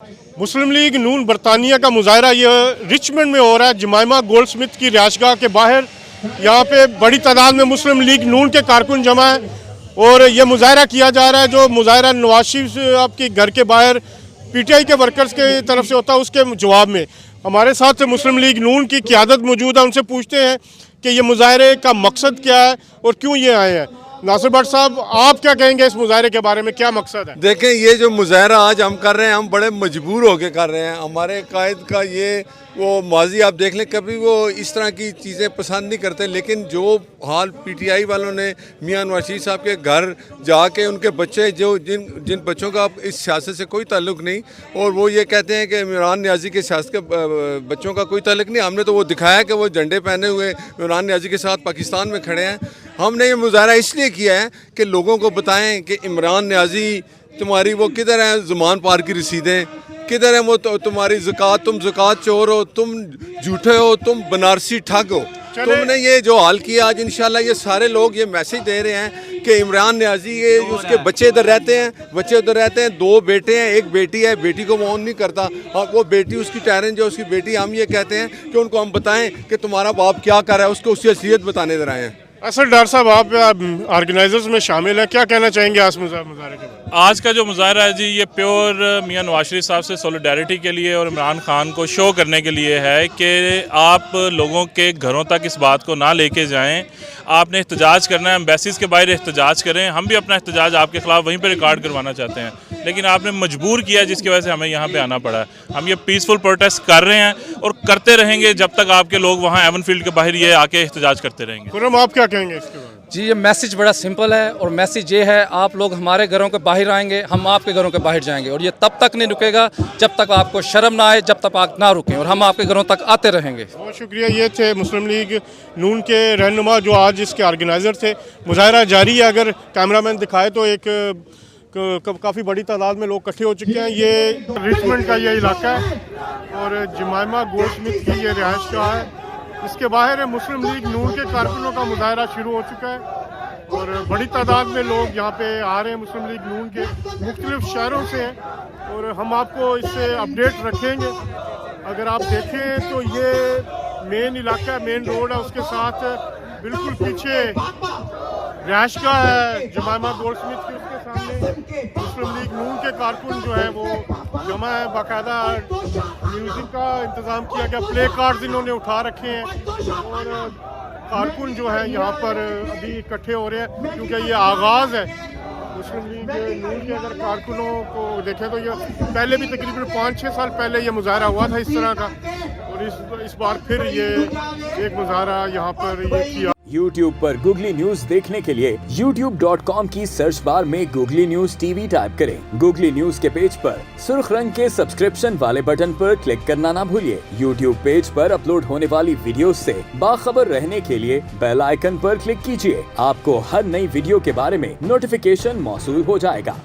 मुस्लिम league नून बरतानिया का मुजाहरा ये रिचमंड में हो रहा है। जमाइमा गोल्डस्मिथ की रिहाइशगाह के बाहर यहाँ पे बड़ी तादाद में मुस्लिम लीग नून के कारकुन जमा है और ये मुजाहरा किया जा रहा है। जो मुजाहरा नवाज शरीफ आपके घर के बाहर पीटीआई के वर्कर्स के तरफ से होता है, उसके जवाब में हमारे साथ मुस्लिम लीग नून की क़यादत मौजूद है। उनसे पूछते हैं कि ये मुजाहरे का मकसद क्या है और क्यों ये आए हैं। नासिर भट्ट साहब, आप क्या कहेंगे इस मुजाहरे के बारे में, क्या मकसद है? देखें, ये जो मुजाहरा आज हम कर रहे हैं, हम बड़े मजबूर होकर कर रहे हैं। हमारे कायद का ये वो माजी आप देख लें, कभी वो इस तरह की चीज़ें पसंद नहीं करते, लेकिन जो हाल पीटीआई वालों ने मियां नवाज शरीफ साहब के घर जाके उनके बच्चे जो जिन बच्चों का इस सियासत से कोई ताल्लुक़ नहीं, और वो ये कहते हैं कि इमरान नियाज़ी के सियासत के बच्चों का कोई ताल्लुक़ नहीं। हमने तो वो दिखाया कि वो झंडे पहने हुए इमरान नियाज़ी के साथ पाकिस्तान में खड़े हैं। हमने ये मुजाहरा इसलिए किया है कि लोगों को बताएं कि इमरान नियाज़ी तुम्हारी वो किधर है, ज़ुमान पार की रसीदें किधर है, वो तुम्हारी ज़कात, तुम ज़कात चोर हो, तुम झूठे हो, तुम बनारसी ठग हो। तुमने ये जो हाल किया आज, इंशाल्लाह ये सारे लोग ये मैसेज दे रहे हैं कि इमरान नियाज़ी ये उसके बच्चे इधर रहते हैं, बच्चे उधर रहते हैं, 2 बेटे हैं, 1 बेटी है, बेटी को वो ऑन नहीं करता, और वो बेटी उसकी टैरन जो उसकी बेटी, हम ये कहते हैं कि उनको हम बताएं कि तुम्हारा बाप क्या कर रहा है, उसको उसकी असलियत बताने इधर आए हैं। असद डार साहब, आप ऑर्गेनाइजर्स में शामिल हैं, क्या कहना चाहेंगे आज मुजाहरे के बारे में? आज का जो मुजाहरा है जी, ये प्योर मियां नवाज शरीफ साहब से सॉलिडारिटी के लिए और इमरान खान को शो करने के लिए है कि आप लोगों के घरों तक इस बात को ना लेके जाएं। आपने एहतजाज करना है, एम्बेसीज़ के बाहर एहतजाज करें। हम भी अपना एहतजाज आपके ख़िलाफ़ वहीं पर रिकॉर्ड करवाना चाहते हैं, लेकिन आपने मजबूर किया जिसकी वजह से हमें यहाँ पे आना पड़ा है। हम ये पीसफुल प्रोटेस्ट कर रहे हैं और करते रहेंगे जब तक आपके लोग वहाँ एवन फील्ड के बाहर ये आके एहतजाज करते रहेंगे। खुर्रम, आप क्या कहेंगे इसके बारे में? जी, ये मैसेज बड़ा सिंपल है और मैसेज ये है, आप लोग हमारे घरों के बाहर आएंगे, हम आपके घरों के बाहर जाएंगे, और ये तब तक नहीं रुकेगा जब तक आपको शर्म ना आए, जब तक आप ना रुकें, और हम आपके घरों तक आते रहेंगे। बहुत शुक्रिया। ये थे मुस्लिम लीग नून के रहनुमा जो आज इसके ऑर्गेनाइज़र थे। मुजाहरा जारी है, अगर कैमरामैन दिखाए तो एक काफ़ी बड़ी तादाद में लोग इकट्ठे हो चुके हैं। ये रिचमंड का ये इलाका है और जमाइमा गोल्डस्मिथ की ये रिहाइशगाह है। इसके बाहर मुस्लिम लीग नून के कारकुनों का मुजाहरा शुरू हो चुका है और बड़ी तादाद में लोग यहाँ पे आ रहे हैं। मुस्लिम लीग नून के मुख्तलिफ शहरों से हैं और हम आपको इससे अपडेट रखेंगे। अगर आप देखें तो ये मेन इलाका है, मेन रोड है, उसके साथ बिल्कुल पीछे रिहाइशगाह है जमाइमा गोल्डस्मिथ की। उसके सामने मुस्लिम लीग नून के कारकुन जो है वो जमा है। बाकायदा म्यूज़िक का इंतज़ाम किया गया, प्ले कार्ड्स इन्होंने उठा रखे हैं और कारकुन जो है यहाँ पर अभी इकट्ठे हो रहे हैं क्योंकि ये आगाज़ है मुस्लिम लीग नून के। अगर कारकुनों को देखें तो ये पहले भी तकरीबन 5-6 साल पहले ये मुजाहरा हुआ था इस तरह का, और इस बार फिर ये एक मुजाहरा यहाँ पर ये किया। YouTube पर गूगली न्यूज देखने के लिए youtube.com की सर्च बार में गूगली न्यूज टीवी टाइप करें। गूगली न्यूज के पेज पर सुर्ख रंग के सब्सक्रिप्शन वाले बटन पर क्लिक करना ना भूलिए। YouTube पेज पर अपलोड होने वाली वीडियो से बाखबर रहने के लिए बेल आइकन पर क्लिक कीजिए। आपको हर नई वीडियो के बारे में नोटिफिकेशन मौसूल हो जाएगा।